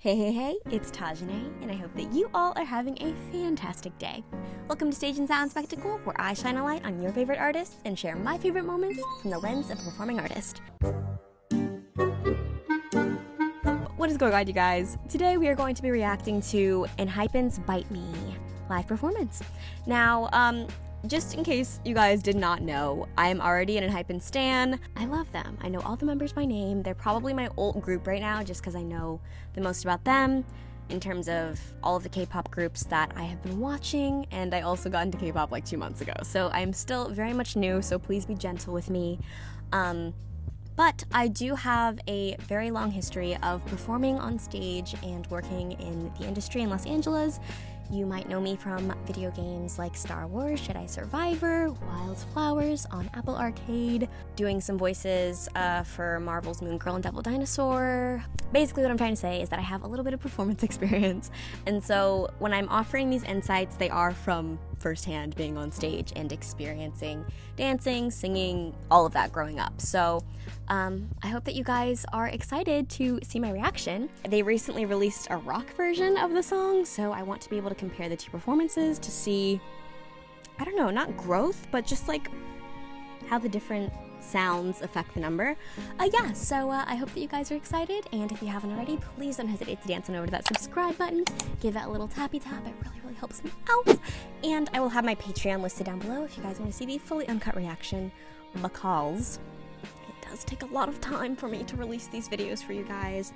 Hey, it's Taja, and I hope that you all are having a fantastic day. Welcome to Stage and Sound Spectacle, where I shine a light on your favorite artists and share my favorite moments from the lens of a performing artist. What is going on, you guys? Today we are going to be reacting to Enhypen's Bite Me live performance. Now, just in case you guys did not know, I am already an Enhypen stan. I love them. I know all the members by name. They're probably my old group right now just because I know the most about them in terms of all of the K-pop groups that I have been watching, and I also got into K-pop like 2 months ago. So I'm still very much new, so please be gentle with me. But I do have a very long history of performing on stage and working in the industry in Los Angeles. You might know me from video games like Star Wars Jedi Survivor, Wildflowers on Apple Arcade, doing some voices for Marvel's Moon Girl and Devil Dinosaur. Basically what I'm trying to say is that I have a little bit of performance experience, and so when I'm offering these insights, they are from firsthand being on stage and experiencing dancing, singing, all of that growing up. So I hope that you guys are excited to see my reaction. They recently released a rock version of the song, so I want to be able to compare the two performances to see, I don't know, not growth, but just like how the different sounds affect the number. So I hope that you guys are excited, and if you haven't already, please don't hesitate to dance on over to that subscribe button. Give that a little tappy tap. It really helps me out. And I will have my Patreon listed down below if you guys want to see the fully uncut reaction, because it does take a lot of time for me to release these videos for you guys,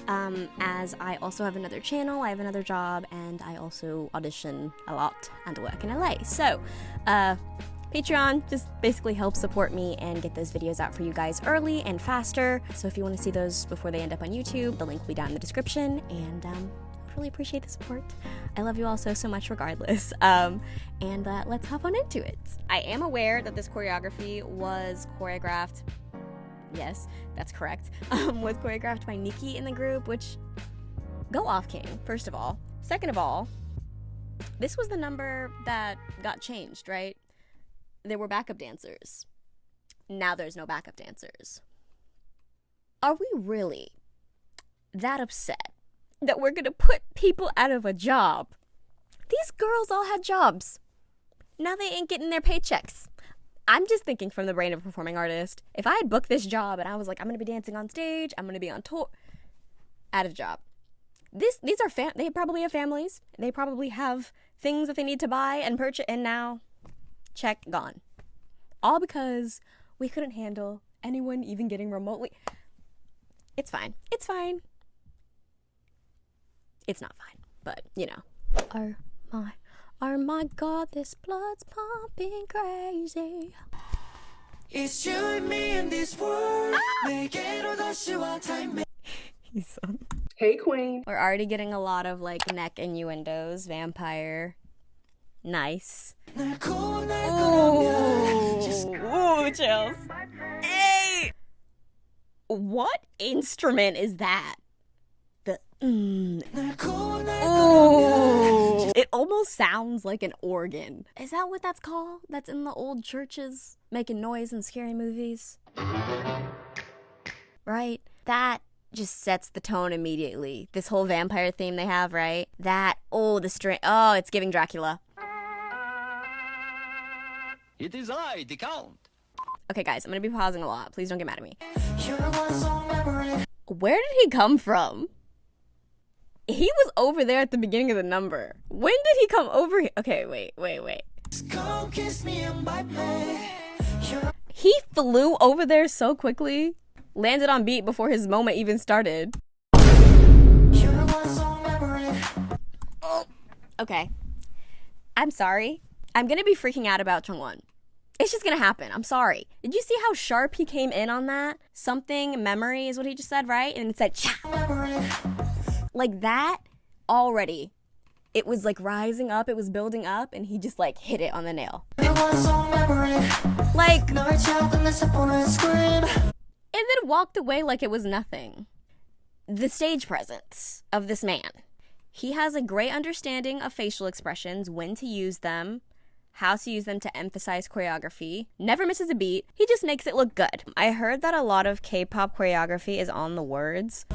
as I also have another channel, I have another job, and I also audition a lot and work in LA. So Patreon just basically helps support me and get those videos out for you guys early and faster. So if you want to see those before they end up on YouTube, the link will be down in the description, and really appreciate the support. I love you all so much regardless. Let's hop on into it. I am aware that this choreography was choreographed, yes, that's correct, was choreographed by Nikki in the group, which, go off, King, first of all. Second of all, this was the number that got changed, right? There were backup dancers. Now there's no backup dancers. Are we really that upset that we're gonna put people out of a job? These girls all had jobs. Now they ain't getting their paychecks. I'm just thinking from the brain of a performing artist. If I had booked this job and I was like, I'm gonna be dancing on stage, I'm gonna be on tour, out of job. These are they probably have families. They probably have things that they need to buy and purchase, and now, check, gone. All because we couldn't handle anyone even getting remotely. It's fine. It's fine. It's not fine, but you know. Oh my God, this blood's pumping crazy. It's you and me in this world. He's on. Hey, Queen. We're already getting a lot of like neck innuendos, vampire. Nice. Ooh, chills. Hey! What instrument is that? The Ooh. It almost sounds like an organ. Is that what that's called? That's in the old churches making noise in scary movies? Right? That just sets the tone immediately. This whole vampire theme they have, right? That, the string, it's giving Dracula. It is I, the Count. Okay, guys, I'm gonna be pausing a lot. Please don't get mad at me. Where did he come from? He was over there at the beginning of the number. When did he come over here? Okay, wait. He flew over there so quickly, landed on beat before his moment even started. Oh, okay. I'm sorry. I'm gonna be freaking out about Jungwon. It's just gonna happen. I'm sorry. Did you see how sharp he came in on that? Something memory is what he just said, right? And it said cha. Like that already. It was like rising up, it was building up, and he just like hit it on the nail. Like, and then walked away like it was nothing. The stage presence of this man. He has a great understanding of facial expressions, when to use them, how to use them to emphasize choreography. Never misses a beat. He just makes it look good. I heard that a lot of K-pop choreography is on the words.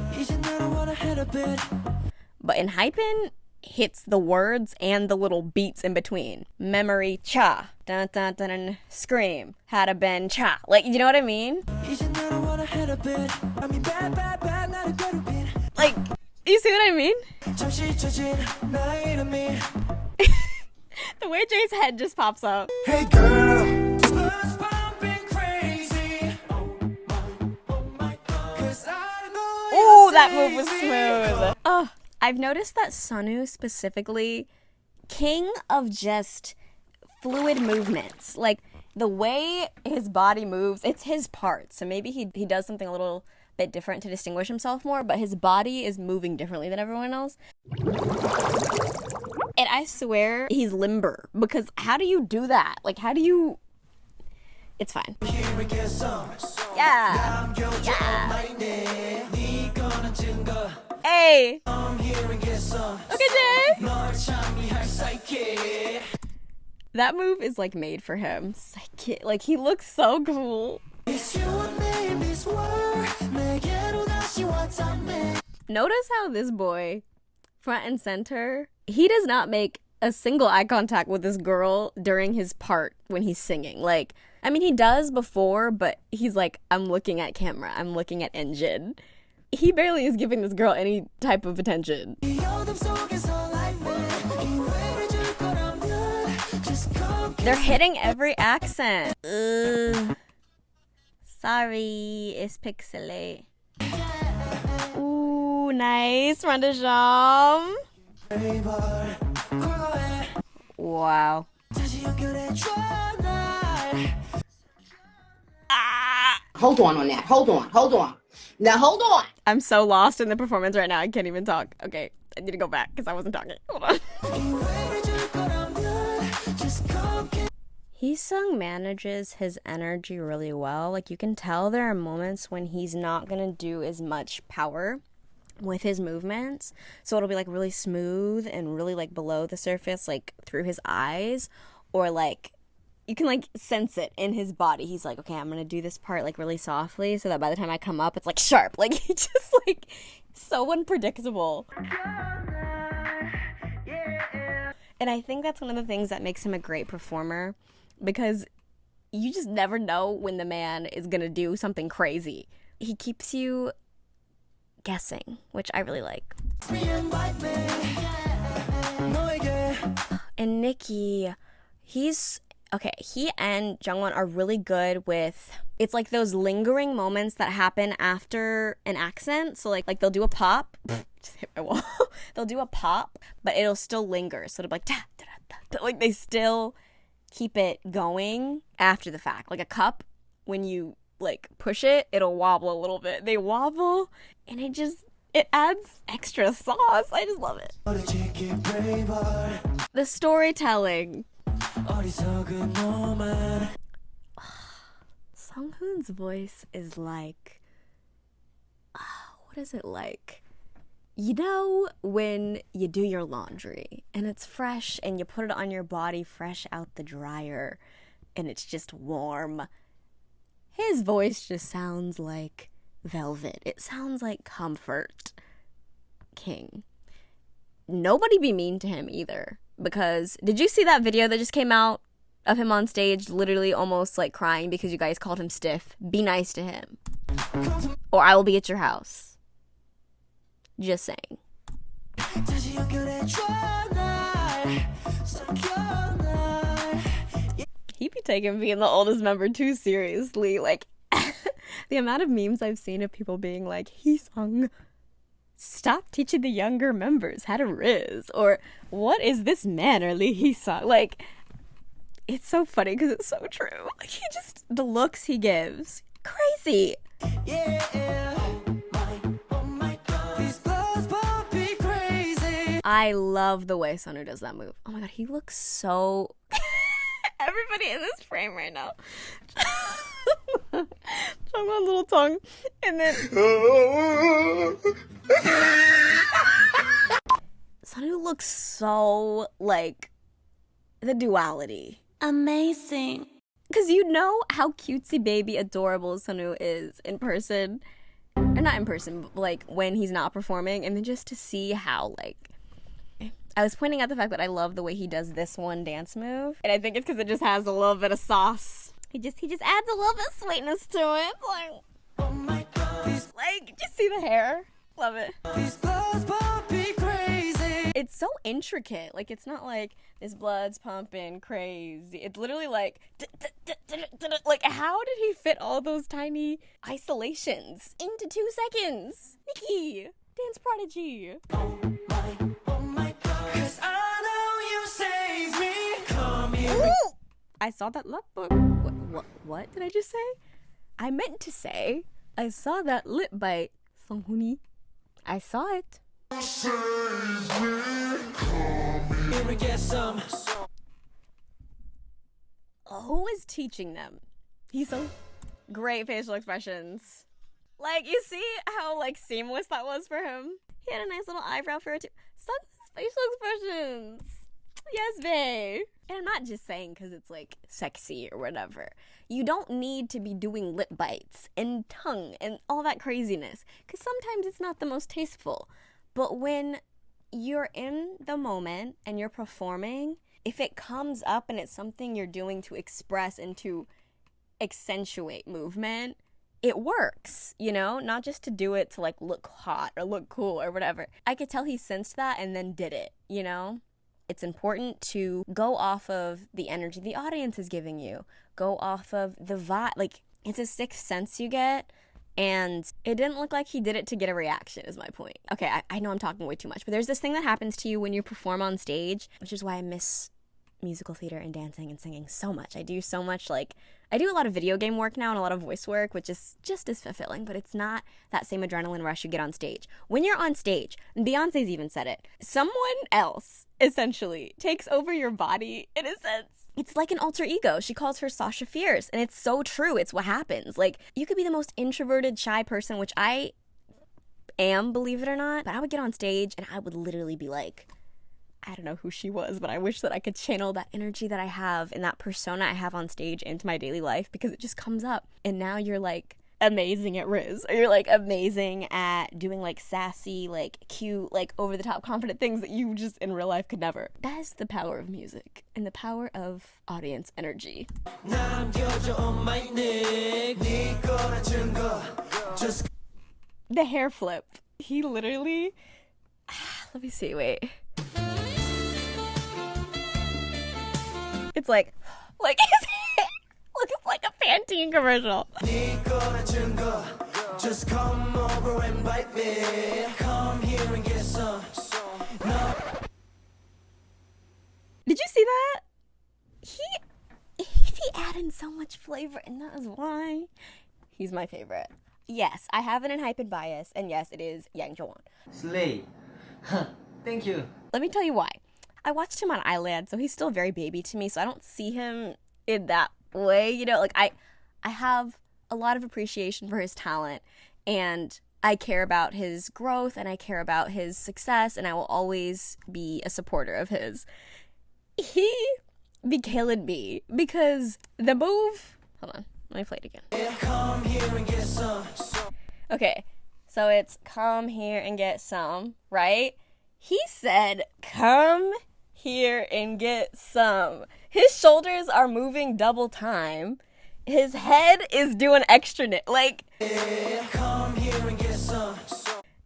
But Enhypen hits the words and the little beats in between. Memory cha, dun dun dun, dun scream, had a ben cha. Like, you know what I mean? Like, you see what I mean? The way Jay's head just pops up. Hey girl, ooh, that move was smooth. Oh, I've noticed that Sonu specifically, king of just fluid movements. Like, the way his body moves, it's his part. So maybe he does something a little bit different to distinguish himself more, but his body is moving differently than everyone else. And I swear he's limber, because how do you do that? Like, how do you... It's fine. Yeah. Yeah. Hey. Okay, Jay. That move is like made for him. Like, he looks so cool. Notice how this boy, front and center, he does not make a single eye contact with this girl during his part when he's singing. Like, I mean, he does before, but he's like, I'm looking at camera, I'm looking at engine. He barely is giving this girl any type of attention. They're hitting every accent. Ugh. Sorry, it's pixelate. Ooh, nice. Run de jambe. Wow. Ah. Hold on that. Hold on. Now hold on. I'm so lost in the performance right now. I can't even talk. Okay, I need to go back because I wasn't talking. Hold on. Hee-sung manages his energy really well. Like, you can tell there are moments when he's not gonna do as much power with his movements, so it'll be like really smooth and really like below the surface, like through his eyes, or like you can like sense it in his body. He's like, okay, I'm gonna do this part like really softly so that by the time I come up it's like sharp. Like, he just like so unpredictable. And I think that's one of the things that makes him a great performer, because you just never know when the man is gonna do something crazy. He keeps you guessing, which I really like. And Nikki, he and Jungwon are really good with, it's like those lingering moments that happen after an accent. So like they'll do a pop, just hit my wall. They'll do a pop, but it'll still linger. So it'll be like, da, da, da, da. Like they still keep it going after the fact. Like a cup, when you like push it, it'll wobble a little bit. They wobble, and it adds extra sauce. I just love it. The storytelling. Sunghoon's voice is like, what is it like? You know when you do your laundry and it's fresh and you put it on your body fresh out the dryer and it's just warm? His voice just sounds like velvet. It sounds like comfort. King. Nobody be mean to him either, because did you see that video that just came out of him on stage literally almost like crying because you guys called him stiff? Be nice to him, or I will be at your house. Just saying. He be taking being the oldest member too seriously. Like, the amount of memes I've seen of people being like, Hee-sung, stop teaching the younger members how to riz, or what is this mannerly Hee-sung? Like, it's so funny because it's so true. Like, the looks he gives, crazy. Yeah. I love the way Sonu does that move. Oh my god, he looks so... Everybody in this frame right now. Jungwon little tongue. And then... Sonu looks so, like, the duality. Amazing. Because you know how cutesy baby adorable Sonu is in person. or not in person, but like when he's not performing, and then just to see how like, I was pointing out the fact that I love the way he does this one dance move, and I think it's because it just has a little bit of sauce. He just adds a little bit of sweetness to it. Like, oh my God. Like, just see the hair. Love it. It's so intricate. Like, it's not like this blood's pumping crazy. It's literally like, like, how did he fit all those tiny isolations into 2 seconds? Nikki, dance prodigy. Oh my God. 'Cause I know you saved me. Come here. Ooh! I saw that lip book. What did I just say? I meant to say, I saw that lip bite. Songhuni. I saw it. Who is teaching them? He's so great facial expressions. Like, you see how like seamless that was for him? He had a nice little eyebrow for it too. Some facial expressions. Yes, babe. And I'm not just saying because it's like sexy or whatever. You don't need to be doing lip bites and tongue and all that craziness, because sometimes it's not the most tasteful. But when you're in the moment and you're performing, if it comes up and it's something you're doing to express and to accentuate movement, it works, you know? Not just to do it to like look hot or look cool or whatever. I could tell he sensed that and then did it, you know? It's important to go off of the energy the audience is giving you. Go off of the vibe. Like, it's a sixth sense you get. And it didn't look like he did it to get a reaction, is my point. Okay, I know I'm talking way too much, but there's this thing that happens to you when you perform on stage, which is why I miss musical theater and dancing and singing so much. I do so much, like, I do a lot of video game work now and a lot of voice work, which is just as fulfilling, but it's not that same adrenaline rush you get on stage. When you're on stage, and Beyonce's even said it, someone else, essentially, takes over your body, in a sense. It's like an alter ego. She calls her Sasha Fierce, and it's so true. It's what happens. Like, you could be the most introverted, shy person, which I am, believe it or not, but I would get on stage and I would literally be like, I don't know who she was, but I wish that I could channel that energy that I have and that persona I have on stage into my daily life, because it just comes up. And now you're like amazing at Riz, or you're like amazing at doing like sassy, like cute, like over the top confident things that you just in real life could never. That is the power of music and the power of audience energy. The hair flip. He literally, let me see, wait. It's like his hair looks like a Pantene commercial. Just come over and bite me. Come here and get some. No. Did you see that? He added so much flavor, and that is why he's my favorite. Yes, I have an Enhypen bias, and yes, it is Yang Jo-won. Slay. Thank you. Let me tell you why. I watched him on Island, so he's still very baby to me, so I don't see him in that way, you know? Like, I have a lot of appreciation for his talent, and I care about his growth, and I care about his success, and I will always be a supporter of his. He be killing me, because the move... Hold on, let me play it again. Come here and get some. Okay, so it's come here and get some, right? He said, come here and get some. His shoulders are moving double time. His head is doing extra, like, come here and get some.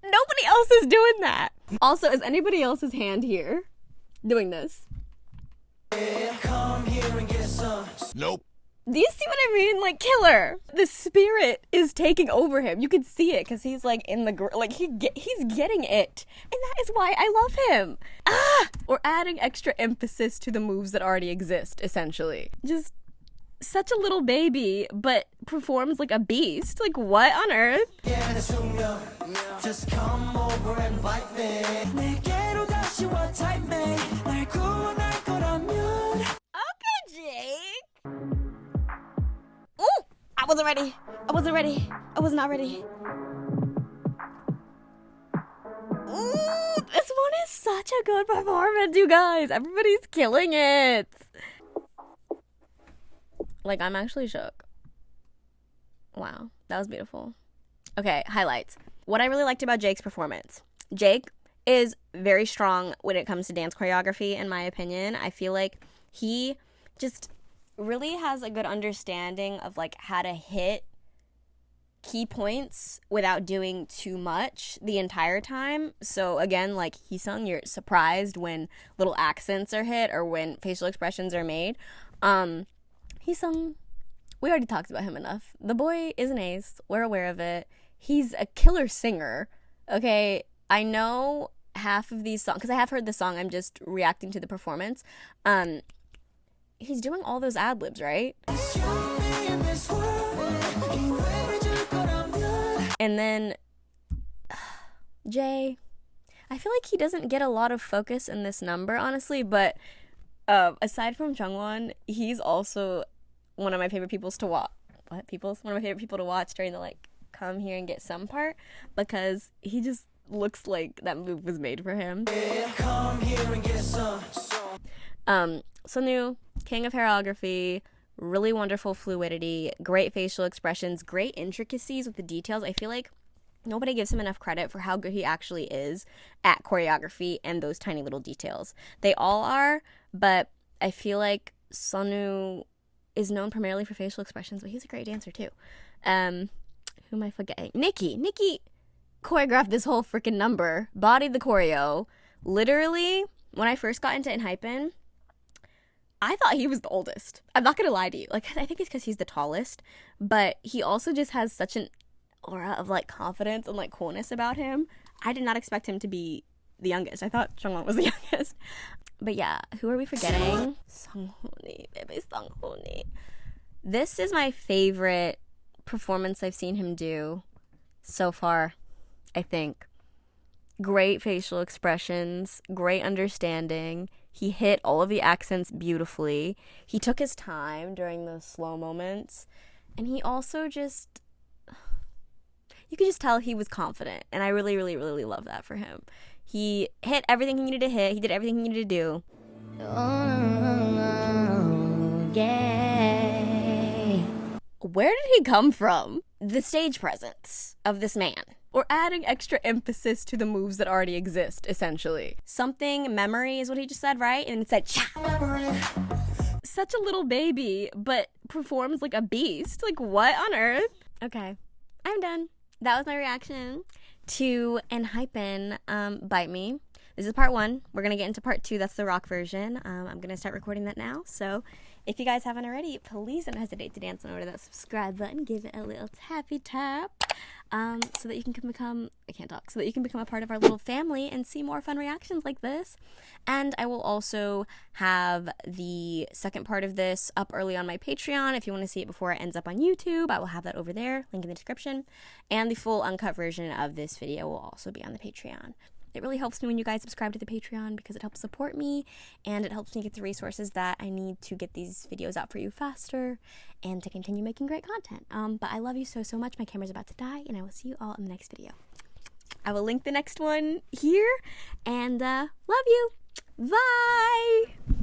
Nobody else is doing that. Also, is anybody else's hand here doing this? Come here and get some. Nope. Do you see what I mean? Like, killer. The spirit is taking over him. You can see it because he's like in the like he's getting it, and that is why I love him. We're adding extra emphasis to the moves that already exist. Essentially, just such a little baby, but performs like a beast. Like, what on earth? Just come over and bite me. Okay, Jake. Ooh, I wasn't ready. I was not ready. Ooh, this one is such a good performance, you guys. Everybody's killing it. Like, I'm actually shook. Wow, that was beautiful. Okay, highlights. What I really liked about Jake's performance. Jake is very strong when it comes to dance choreography, in my opinion. I feel like he just really has a good understanding of like how to hit key points without doing too much the entire time. So again, like Hee-sung, you're surprised when little accents are hit or when facial expressions are made. Hee-sung, we already talked about him enough. The boy is an ace. We're aware of it. He's a killer singer. Okay, I know half of these songs, because I have heard the song, I'm just reacting to the performance. He's doing all those ad-libs, right? And then Jay, I feel like he doesn't get a lot of focus in this number, honestly, but aside from Jungwon, he's also one of my favorite peoples to watch. One of my favorite people to watch during the like come here and get some part, because he just looks like that move was made for him. Come here and get some. Sonu, king of choreography, really wonderful fluidity, great facial expressions, great intricacies with the details. I feel like nobody gives him enough credit for how good he actually is at choreography and those tiny little details. They all are, but I feel like Sonu is known primarily for facial expressions, but he's a great dancer too. Who am I forgetting? Nikki choreographed this whole freaking number, bodied the choreo. Literally, when I first got into Enhypen, I thought he was the oldest. I'm not gonna lie to you. Like, I think it's because he's the tallest, but he also just has such an aura of like confidence and like coolness about him. I did not expect him to be the youngest. I thought Jungwon was the youngest. But yeah, who are we forgetting? Sunghoon이, baby Sunghoon이. This is my favorite performance I've seen him do so far, I think. Great facial expressions, great understanding. He hit all of the accents beautifully. He took his time during those slow moments. And he also just, you could just tell he was confident. And I really, really, really love that for him. He hit everything he needed to hit. He did everything he needed to do. Where did he come from? The stage presence of this man. Or adding extra emphasis to the moves that already exist, essentially. Something memory is what he just said, right? And it said, cha! Such a little baby, but performs like a beast. Like, what on earth? Okay, I'm done. That was my reaction to Enhypen, Bite Me. This is part 1. We're going to get into part 2. That's the rock version. I'm going to start recording that now. So if you guys haven't already, please don't hesitate to dance on over to that subscribe button. Give it a little tappy tap. So that you can become, so that you can become a part of our little family and see more fun reactions like this. And I will also have the second part of this up early on my Patreon. If you want to see it before it ends up on YouTube, I will have that over there, link in the description. And the full uncut version of this video will also be on the Patreon. It really helps me when you guys subscribe to the Patreon because it helps support me and it helps me get the resources that I need to get these videos out for you faster and to continue making great content. But I love you so, so much. My camera's about to die and I will see you all in the next video. I will link the next one here and love you. Bye!